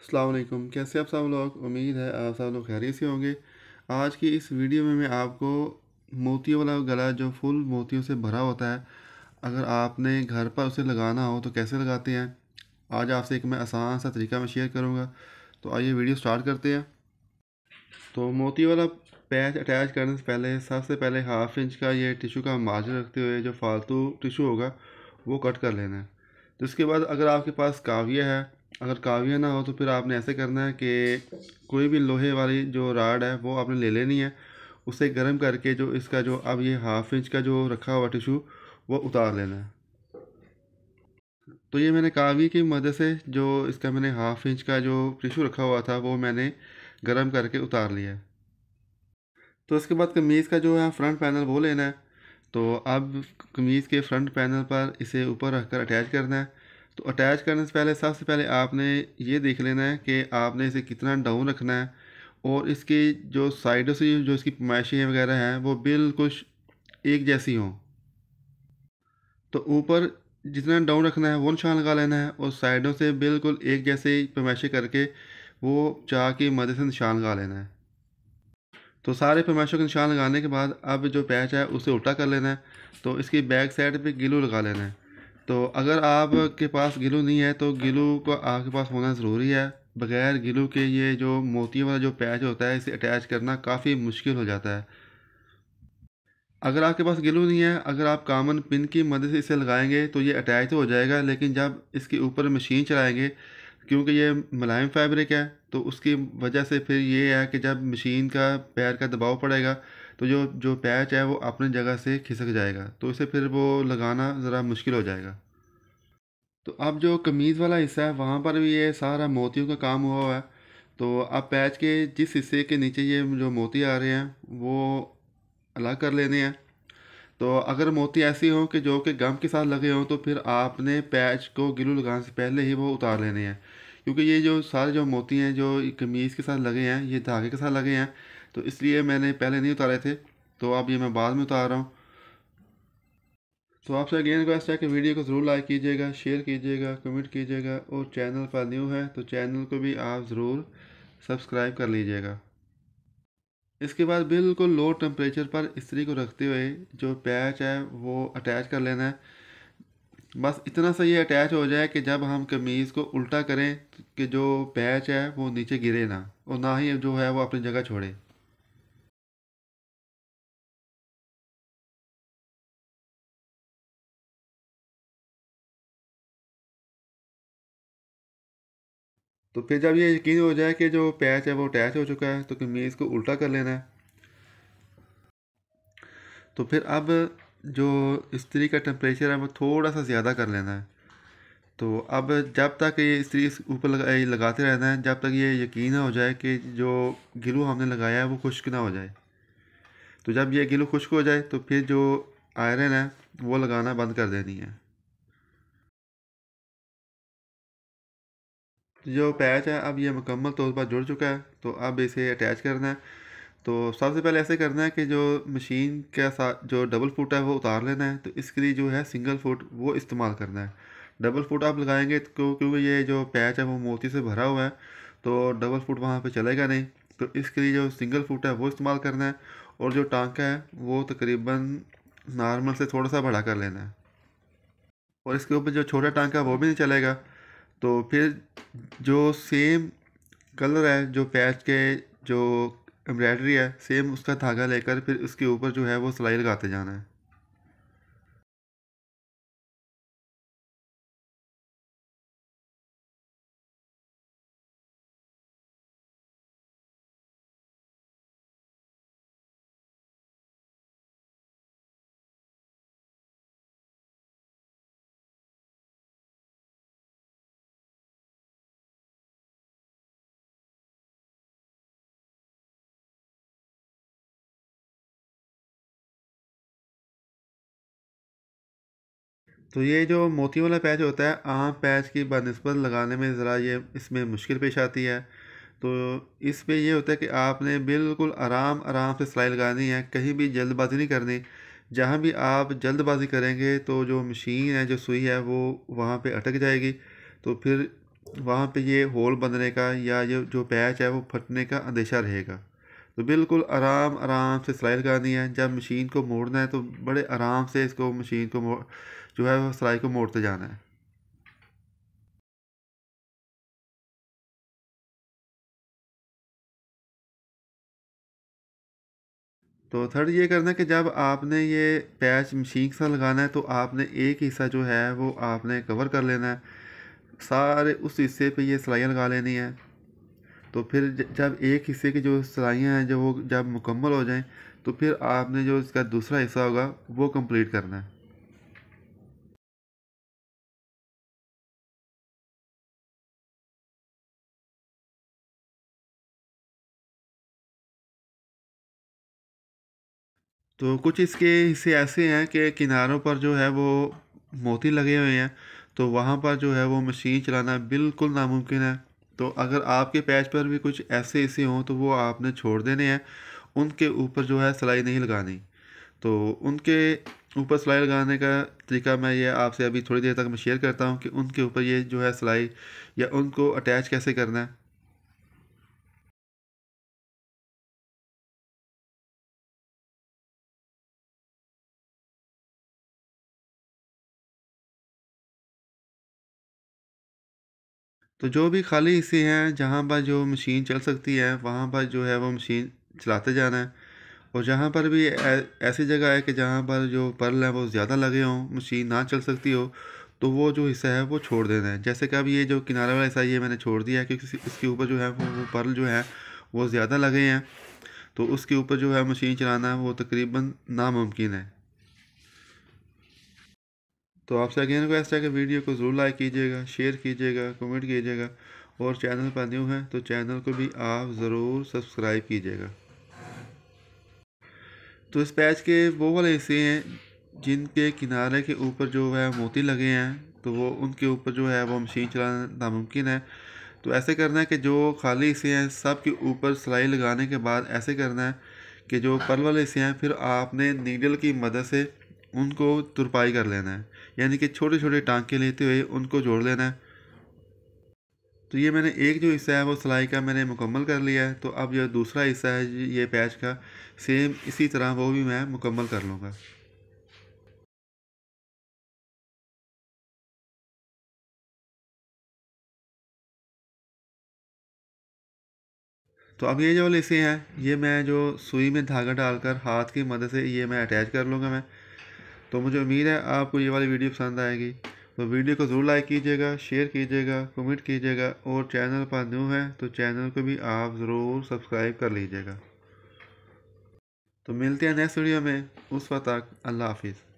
अस्सलाम वालेकुम, कैसे आप सब लोग। उम्मीद है आप सब लोग खैरियत से होंगे। आज की इस वीडियो में मैं आपको मोतियों वाला गला जो फुल मोतियों से भरा होता है, अगर आपने घर पर उसे लगाना हो तो कैसे लगाते हैं, आज आपसे एक मैं आसान सा तरीका मैं शेयर करूंगा। तो आइए वीडियो स्टार्ट करते हैं। तो मोती वाला पैच अटैच करने से पहले सबसे पहले हाफ इंच का ये टिशू का मार्जिन रखते हुए जो फालतू टिशू होगा वो कट कर लेना है। तो इसके बाद अगर आपके पास काविया है, अगर काविया ना हो तो फिर आपने ऐसे करना है कि कोई भी लोहे वाली जो राड है वो आपने ले लेनी है। उसे गर्म करके जो इसका जो अब ये हाफ इंच का जो रखा हुआ टिशू वो उतार लेना है। तो ये मैंने कावी की मदद से जो इसका मैंने हाफ इंच का जो टिशू रखा हुआ था वो मैंने गर्म करके उतार लिया है। तो इसके बाद कमीज़ का जो है फ्रंट पैनल वो लेना है। तो अब कमीज़ के फ्रंट पैनल पर इसे ऊपर रखकर अटैच करना है। तो अटैच करने से पहले सबसे पहले आपने ये देख लेना है कि आपने इसे कितना डाउन रखना है, और इसकी जो साइडों से जो इसकी पैमाइशें वगैरह हैं वो बिल्कुल एक जैसी हों। तो ऊपर जितना डाउन रखना है वो निशान लगा लेना है, और साइडों से बिल्कुल एक जैसे पैमाइशें करके वो चाक की मदद से निशान लगा लेना है। तो सारे पैमाइशों के निशान लगाने के बाद अब जो पैच है उसे उल्टा कर लेना है। तो इसकी बैक साइड पे गिलू लगा लेना है। तो अगर आपके पास गिलू नहीं है तो गिलू को आपके पास होना ज़रूरी है। बगैर गिलू के ये जो मोती वाला जो पैच होता है इसे अटैच करना काफ़ी मुश्किल हो जाता है। अगर आपके पास गिलू नहीं है, अगर आप कॉमन पिन की मदद से इसे लगाएंगे तो ये अटैच तो हो जाएगा, लेकिन जब इसके ऊपर मशीन चलाएंगे, क्योंकि ये मुलायम फैब्रिक है, तो उसकी वजह से फिर ये है कि जब मशीन का पैर का दबाव पड़ेगा तो जो जो पैच है वो अपनी जगह से खिसक जाएगा, तो इसे फिर वो लगाना ज़रा मुश्किल हो जाएगा। तो अब जो कमीज़ वाला हिस्सा है वहाँ पर भी ये सारा मोतियों का काम हुआ हुआ है। तो अब पैच के जिस हिस्से के नीचे ये जो मोती आ रहे हैं वो अलग कर लेने हैं। तो अगर मोती ऐसी हों कि जो कि गम के साथ लगे हों तो फिर आपने पैच को ग्लू लगाने से पहले ही वो उतार लेने हैं, क्योंकि ये जो सारे जो मोती हैं जो कमीज़ के साथ लगे हैं ये धागे के साथ लगे हैं, तो इसलिए मैंने पहले नहीं उतारे थे। तो अब ये मैं बाद में उतार रहा हूँ। तो आपसे अगेन रिक्वेस्ट है कि वीडियो को ज़रूर लाइक कीजिएगा, शेयर कीजिएगा, कमेंट कीजिएगा, और चैनल पर न्यू है तो चैनल को भी आप ज़रूर सब्सक्राइब कर लीजिएगा। इसके बाद बिल्कुल लो टेम्परेचर पर इस्त्री को रखते हुए जो पैच है वो अटैच कर लेना है। बस इतना सा ये अटैच हो जाए कि जब हम कमीज़ को उल्टा करें कि जो पैच है वो नीचे गिरे ना, और ना ही जो है वो अपनी जगह छोड़े। तो फिर जब ये यकीन हो जाए कि जो पैच है वो अटैच हो चुका है तो कमीज़ को उल्टा कर लेना है। तो फिर अब जो इस्त्री का टेम्परेचर है वो थोड़ा सा ज़्यादा कर लेना है। तो अब जब तक ये इस्त्री इस ऊपर लगाते रहना है जब तक ये यकीन हो जाए कि जो ग्लू हमने लगाया है वो खुश्क ना हो जाए। तो जब ये ग्लू खुश्क हो जाए तो फिर जो आयरन है वो लगाना बंद कर देनी है। तो जो पैच है अब ये मुकम्मल तौर पर जुड़ चुका है, तो अब इसे अटैच करना है। तो सबसे पहले ऐसे करना है कि जो मशीन के साथ जो डबल फुट है वो उतार लेना है, तो इसके लिए जो है सिंगल फुट वो इस्तेमाल करना है। डबल फुट आप लगाएंगे तो क्योंकि ये जो पैच है वो मोती से भरा हुआ है, तो डबल फुट वहाँ पे चलेगा नहीं। तो इसके लिए जो सिंगल फुट है वो इस्तेमाल करना है, और जो टांका है वो तकरीबन नॉर्मल से थोड़ा सा बड़ा कर लेना है। और इसके ऊपर जो छोटा टांका है वो भी नहीं चलेगा। तो फिर जो सेम कलर है जो पैच के जो एम्ब्रॉयडरी है सेम उसका धागा लेकर फिर उसके ऊपर जो है वो सिलाई लगाते जाना है। तो ये जो मोती वाला पैच होता है आम पैच की बनस्बत लगाने में ज़रा ये इसमें मुश्किल पेश आती है। तो इस पे ये होता है कि आपने बिल्कुल आराम आराम से सिलाई लगानी है, कहीं भी जल्दबाजी नहीं करनी। जहाँ भी आप जल्दबाजी करेंगे तो जो मशीन है जो सुई है वो वहाँ पे अटक जाएगी। तो फिर वहाँ पे ये होल बनने का या ये जो पैच है वो फटने का अंदेशा रहेगा। तो बिल्कुल आराम आराम से सिलाई लगानी है। जब मशीन को मोड़ना है तो बड़े आराम से इसको मशीन को जो है वो सिलाई को मोड़ते जाना है। तो थर्ड ये करना है कि जब आपने ये पैच मशीन के साथ लगाना है तो आपने एक हिस्सा जो है वो आपने कवर कर लेना है, सारे उस हिस्से पे ये सिलाइयाँ लगा लेनी है। तो फिर जब एक हिस्से की जो सिलाइयाँ हैं जो वो जब मुकम्मल हो जाएं तो फिर आपने जो इसका दूसरा हिस्सा होगा वो कंप्लीट करना है। तो कुछ इसके हिस्से ऐसे हैं कि किनारों पर जो है वो मोती लगे हुए हैं, तो वहाँ पर जो है वो मशीन चलाना बिल्कुल नामुमकिन है। तो अगर आपके पैच पर भी कुछ ऐसे हिस्से हों तो वो आपने छोड़ देने हैं, उनके ऊपर जो है सिलाई नहीं लगानी। तो उनके ऊपर सिलाई लगाने का तरीका मैं ये आपसे अभी थोड़ी देर तक मैं शेयर करता हूँ कि उनके ऊपर ये जो है सिलाई या उनको अटैच कैसे करना है। तो जो भी खाली हिस्से हैं जहाँ पर जो मशीन चल सकती है वहाँ पर जो है वो मशीन चलाते जाना है। और जहाँ पर भी ऐसी जगह है कि जहाँ पर जो पर्ल है वो ज़्यादा लगे हों, मशीन ना चल सकती हो, तो वो जो हिस्सा है वो छोड़ देना है। जैसे कि अब ये जो किनारे वाला हिस्सा ये मैंने छोड़ दिया है क्योंकि इसके ऊपर जो है वो पर्ल जो है वो ज़्यादा लगे हैं, तो उसके ऊपर जो है मशीन चलाना वो तकरीबन नामुमकिन है। तो आपसे अगेन रिक्वेस्ट है कि वीडियो को ज़रूर लाइक कीजिएगा, शेयर कीजिएगा, कमेंट कीजिएगा, और चैनल पर न्यू हैं तो चैनल को भी आप ज़रूर सब्सक्राइब कीजिएगा। तो इस पैच के वो वाले हिस्से हैं जिनके किनारे के ऊपर जो है मोती लगे हैं, तो वो उनके ऊपर जो है वो मशीन चलाना नामुमकिन है। तो ऐसे करना है कि जो खाली हिस्से हैं सब के ऊपर सिलाई लगाने के बाद ऐसे करना है कि जो पर्ल वाले हिस्से हैं फिर आपने नीडल की मदद से उनको तुरपाई कर लेना है, यानी कि छोटे छोटे टांके लेते हुए उनको जोड़ लेना है। तो ये मैंने एक जो हिस्सा है वो सिलाई का मैंने मुकम्मल कर लिया है। तो अब जो दूसरा हिस्सा है ये पैच का, सेम इसी तरह वो भी मैं मुकम्मल कर लूँगा। तो अब ये जो लिसे हैं ये मैं जो सुई में धागा डालकर हाथ की मदद से ये मैं अटैच कर लूँगा मैं। तो मुझे उम्मीद है आपको ये वाली वीडियो पसंद आएगी। तो वीडियो को ज़रूर लाइक कीजिएगा, शेयर कीजिएगा, कमेंट कीजिएगा, और चैनल पर न्यू है तो चैनल को भी आप ज़रूर सब्सक्राइब कर लीजिएगा। तो मिलते हैं नेक्स्ट वीडियो में, उस वक्त तक अल्लाह हाफिज़।